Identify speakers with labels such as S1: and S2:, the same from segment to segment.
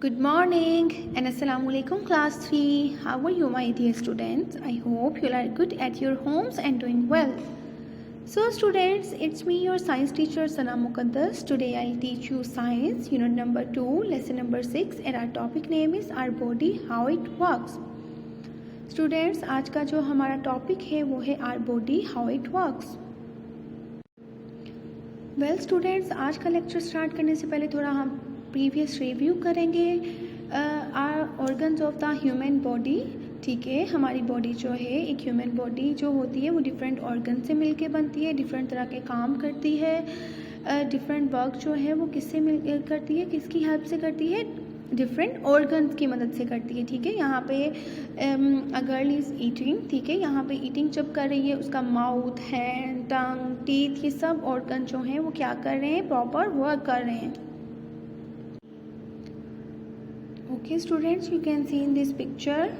S1: Good morning and Assalamu alaikum class 3. How are you my dear students? I hope you are good at your homes and doing well. So students, it's me your science teacher Sana Muqaddas. Today I'll teach you science unit number 2 lesson number 6 and our topic name is our body how it works. Students, आज का जो हमारा topic है वो है our body how it works. Well students, आज का lecture start करने से पहले थोड़ा हम प्रीवियस रिव्यू करेंगे are organs of the human body. ठीक है, हमारी बॉडी जो है एक ह्यूमन बॉडी जो होती है वो डिफरेंट ऑर्गन से मिलके बनती है, डिफरेंट तरह के काम करती है, डिफरेंट वर्क जो है वो किससे मिल करती है, किसकी हेल्प से करती है, डिफरेंट ऑर्गन्स की मदद से करती है. ठीक है, यहाँ पे अ गर्ल इज़ ईटिंग. ठीक है, यहाँ पे ईटिंग जब कर रही है उसका माउथ, हैंड, टंग, टीथ, ये सब ऑर्गन जो हैं वो क्या कर रहे हैं, प्रॉपर वर्क कर रहे हैं. Okay students, you can see in this picture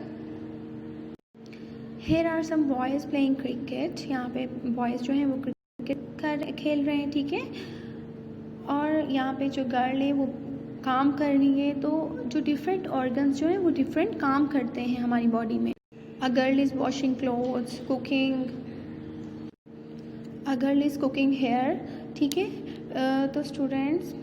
S1: here are some boys playing cricket. यहाँ पे boys जो हैं वो क्रिकेट खेल रहे हैं. ठीक है, और यहाँ पे जो गर्ल है वो काम कर रही है. तो जो डिफरेंट ऑर्गन्स जो हैं वो डिफरेंट काम करते हैं हमारी बॉडी में. A girl is washing clothes, cooking, a girl is cooking here. ठीक है, तो स्टूडेंट्स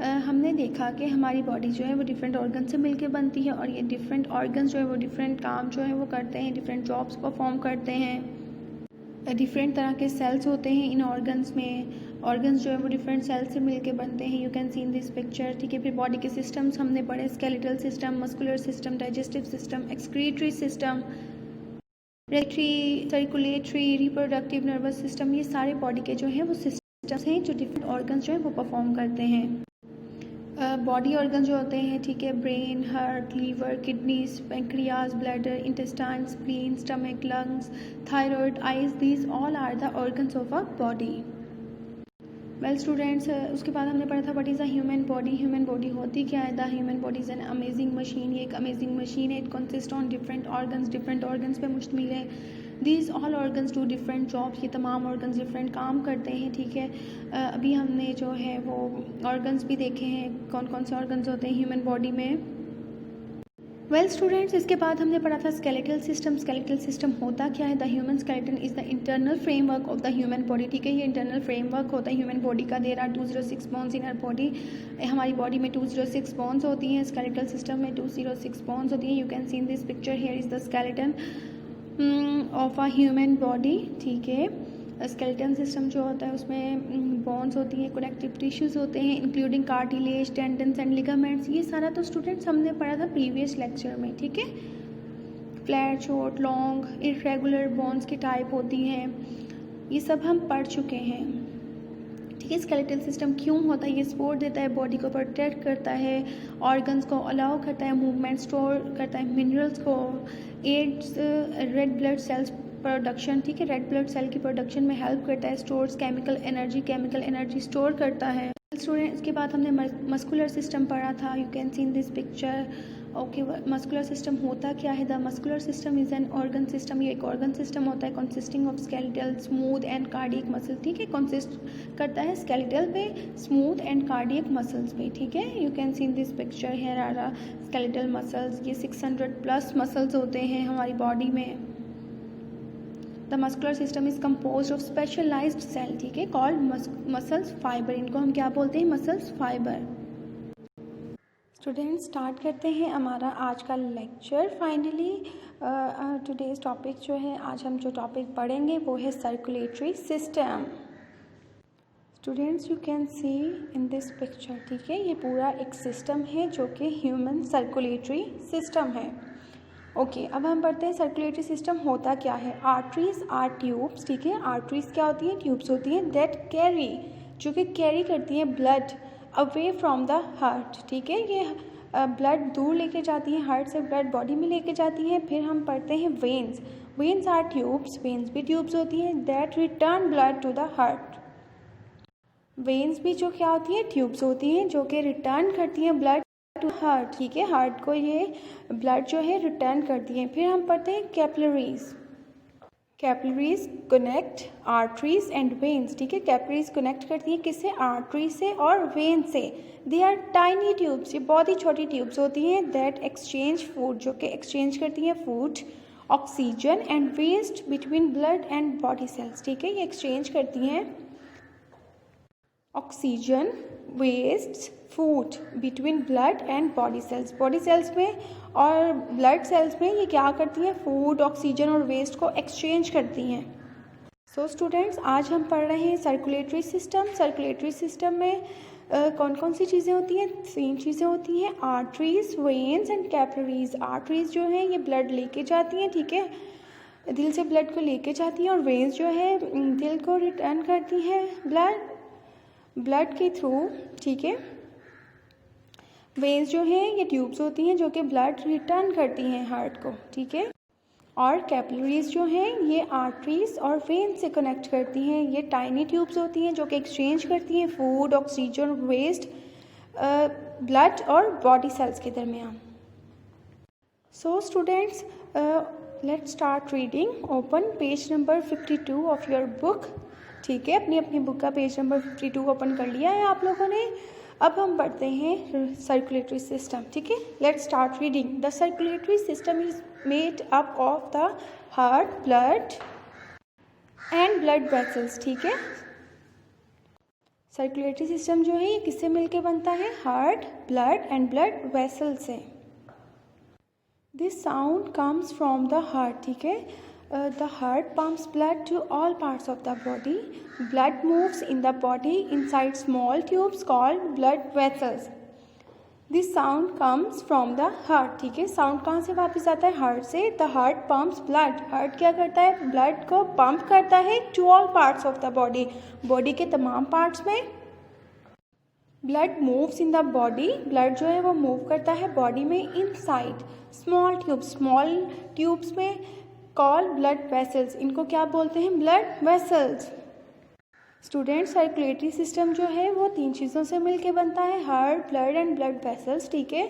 S1: हमने देखा कि हमारी बॉडी जो है वो डिफरेंट ऑर्गन से मिलके बनती है और ये डिफरेंट ऑर्गन्स जो है वो डिफरेंट काम जो है वो करते हैं, डिफरेंट जॉब्स परफॉर्म करते हैं. डिफरेंट तरह के सेल्स होते हैं इन ऑर्गन्स में. ऑर्गन्स जो है वो डिफरेंट सेल्स से मिलके बनते हैं. You can see in this picture. ठीक है, फिर बॉडी के सिस्टम्स हमने पढ़े, skeletal system, muscular system, digestive system, excretory system, respiratory, circulatory, reproductive nervous system. ये सारे बॉडी के जो हैं वो सिस्टम्स हैं जो डिफरेंट ऑर्गन्स जो है वो परफॉर्म करते हैं. बॉडी ऑर्गन जो होते हैं, ठीक है, brain, heart, liver, kidneys, pancreas, bladder, intestine, spleen, stomach, lungs, thyroid, eyes, these all are the organs of a body. Well students, उसके बाद हमने पढ़ा था what is a human body. Human body होती क्या है. The human body is an amazing machine. ये एक अमेजिंग मशीन है. It consist on different organs पे मुश्तमिल है. These all organs do different jobs. ये तमाम ऑर्गन्स डिफरेंट काम करते हैं. ठीक है, अभी हमने जो है वो ऑर्गन्स भी देखे हैं, कौन कौन से ऑर्गन्स होते हैं ह्यूमन बॉडी में. वेल स्टूडेंट्स, इसके बाद हमने पढ़ा था स्केलेटल सिस्टम. स्केलेटल सिस्टम होता क्या है. The human skeleton is the internal framework of the human body. ठीक है, ये इंटरनल फ्रेमवर्क होता है ह्यूमन बॉडी का. There are 206 bones in our body. हमारी बॉडी में 206 बोन्स होती हैं. स्केलेटल सिस्टम में 206 बोन्स होती हैं. You can see in this picture. Here is the skeleton of a human body. ठीक है, स्केलेटन सिस्टम जो होता है उसमें बोन्स होती हैं, कनेक्टिव टिश्यूज़ होते हैं including cartilage, tendons and ligaments. ये सारा तो स्टूडेंट्स हमने पढ़ा था प्रीवियस लेक्चर में. ठीक है, flat, short, long, irregular bones की टाइप होती हैं, ये सब हम पढ़ चुके हैं. ठीक है, स्केलेटल सिस्टम क्यों होता है, ये सपोर्ट देता है, बॉडी को प्रोटेक्ट करता है, ऑर्गन्स को अलाउ करता है, मूवमेंट स्टोर करता है, मिनरल्स को, aids red blood cells production. ठीक है, रेड ब्लड सेल की प्रोडक्शन में हेल्प करता है, स्टोर्स केमिकल एनर्जी स्टोर करता है. स्टूडेंट, इसके बाद हमने मस्कुलर सिस्टम पढ़ा था. You can see in this picture. Okay, muscular system होता क्या है. The muscular system is an organ system. ये एक ऑर्गन सिस्टम होता है consisting of skeletal, smooth and cardiac muscle. ठीक है, कंसिस्ट करता है स्केलेटल पे, स्मूथ एंड कार्डियक मसल्स पे. ठीक है, you can see in this picture. Here are the skeletal muscles. ये 600+ मसल्स होते हैं हमारी बॉडी में. The muscular system is composed of specialised cell. ठीक है, कॉल्ड मसल्स फाइबर. इनको हम क्या बोलते हैं, मसल्स फाइबर. स्टूडेंट्स, स्टार्ट करते हैं हमारा आज का लेक्चर. फाइनली टुडेज़ टॉपिक जो है, आज हम जो टॉपिक पढ़ेंगे वो है circulatory system. Students, you can see in this picture. ठीक है, ये पूरा एक सिस्टम है जो कि ह्यूमन सर्कुलेटरी सिस्टम है. ओके, अब हम पढ़ते हैं सर्कुलेटरी सिस्टम होता क्या है. Arteries are tubes. ठीक है, आर्टरीज क्या होती हैं, ट्यूब्स होती हैं दैट कैरी, जो कि कैरी करती हैं blood away from the heart. ठीक है, ये ब्लड दूर लेके जाती हैं, हार्ट से ब्लड बॉडी में लेके जाती हैं. फिर हम पढ़ते हैं veins. Veins are tubes. Veins भी ट्यूब्स होती हैं that return blood to the heart. Veins भी जो क्या होती हैं, ट्यूब्स होती हैं जो कि रिटर्न करती हैं ब्लड टू हार्ट. ठीक है, हार्ट को ये ब्लड जो है रिटर्न करती हैं. फिर हम पढ़ते हैं capillaries. Capillaries connect arteries and veins, ठीक है। कैपिलरीज कनेक्ट करती हैं किससे? आर्टरी से और वेन से। दे आर टाइनी ट्यूब्स, ये बहुत ही छोटी ट्यूब्स होती हैं। दैट एक्सचेंज फूड, जो कि एक्सचेंज करती हैं food, oxygen and waste between blood and body cells, ठीक है। ये एक्सचेंज करती हैं oxygen, waste, food between blood and body cells. Body cells में और ब्लड सेल्स में ये क्या करती हैं? फूड, ऑक्सीजन और वेस्ट को एक्सचेंज करती हैं। सो स्टूडेंट्स, आज हम पढ़ रहे हैं सर्कुलेटरी सिस्टम। सर्कुलेटरी सिस्टम में कौन कौन सी चीज़ें होती हैं? सेम चीज़ें होती हैं, arteries, veins and capillaries. Arteries जो हैं ये ब्लड लेके जाती हैं, ठीक है, दिल से ब्लड को लेके जाती हैं, और वेन्स जो है दिल को रिटर्न करती हैं ब्लड के थ्रू, ठीक है। वेन्स जो हैं ये ट्यूब्स होती हैं जो कि ब्लड रिटर्न करती हैं हार्ट को, ठीक है। और कैपिलरीज जो हैं ये आर्टरीज और वेन से कनेक्ट करती हैं। ये टाइनी ट्यूब्स होती हैं जो कि एक्सचेंज करती हैं फूड, ऑक्सीजन, वेस्ट ब्लड और बॉडी सेल्स के दरमियान। So students, let's start reading. Open page number 52 of your book, ठीक है। अपनी बुक का पेज नंबर 52 ओपन कर लिया है आप लोगों ने। अब हम पढ़ते हैं सर्कुलेटरी सिस्टम, ठीक है। Let's start reading. The circulatory system is made up of the heart, blood and blood vessels, ठीक है। सर्कुलेटरी सिस्टम जो है ये किससे मिलके बनता है? Heart, blood and blood vessel से। This sound comes from the heart, ठीक है। The heart pumps blood to all parts of the body. Blood moves in the body inside small tubes called blood vessels. This sound comes from the heart, ठीक है। Sound कहाँ से वापस आता है? Heart से। The heart pumps blood. Heart क्या करता है? ब्लड को पंप करता है to all parts of the body. Body के तमाम पार्ट्स में। Blood moves in the body, blood जो है वो मूव करता है बॉडी में इनसाइड स्मॉल ट्यूब्स में कॉल ब्लड वेसल्स। इनको क्या बोलते हैं? Blood vessels. Student, circulatory system जो है वो 3 चीज़ों से मिलके बनता है, heart, blood and blood vessels, ठीक है।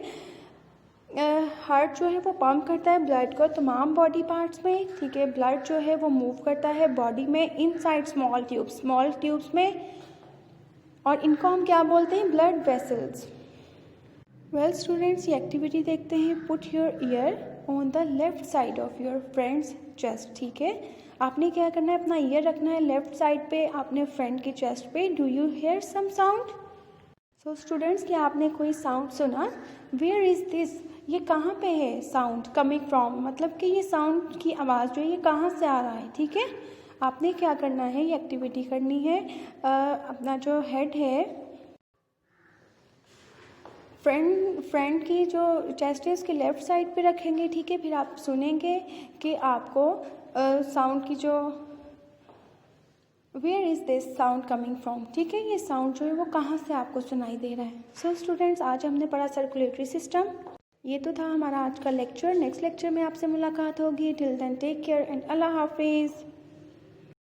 S1: हार्ट जो है वो पंप करता है ब्लड को तमाम बॉडी पार्ट्स में, ठीक है। ब्लड जो है वो मूव करता है बॉडी में इनसाइड स्मॉल ट्यूब्स में, और इनको हम क्या बोलते हैं? Blood vessels. वेल स्टूडेंट्स, ये एक्टिविटी देखते हैं। Put your year on the left side of your friends chest, ठीक है। आपने क्या करना है? अपना ईयर रखना है लेफ्ट साइड पे अपने फ्रेंड के चेस्ट पे। Do you hear some sound? So students, क्या आपने कोई साउंड सुना? वेयर इज़ दिस, ये कहाँ पे है साउंड कमिंग फ्रॉम, मतलब कि ये साउंड की आवाज़ जो है ये कहाँ से आ रहा है, ठीक है। आपने क्या करना है? ये एक्टिविटी करनी है। अपना जो हेड है फ्रेंड की जो चेस्ट है उसके लेफ़्ट साइड पे रखेंगे, ठीक है। फिर आप सुनेंगे कि आपको साउंड की जो where is this sound coming from, ठीक है। ये साउंड जो है वो कहाँ से आपको सुनाई दे रहा है। सो स्टूडेंट्स, आज हमने पढ़ा सर्कुलेटरी सिस्टम। ये तो था हमारा आज का लेक्चर। नेक्स्ट लेक्चर में आपसे मुलाकात होगी। Till then take care and Allah हाफिज़।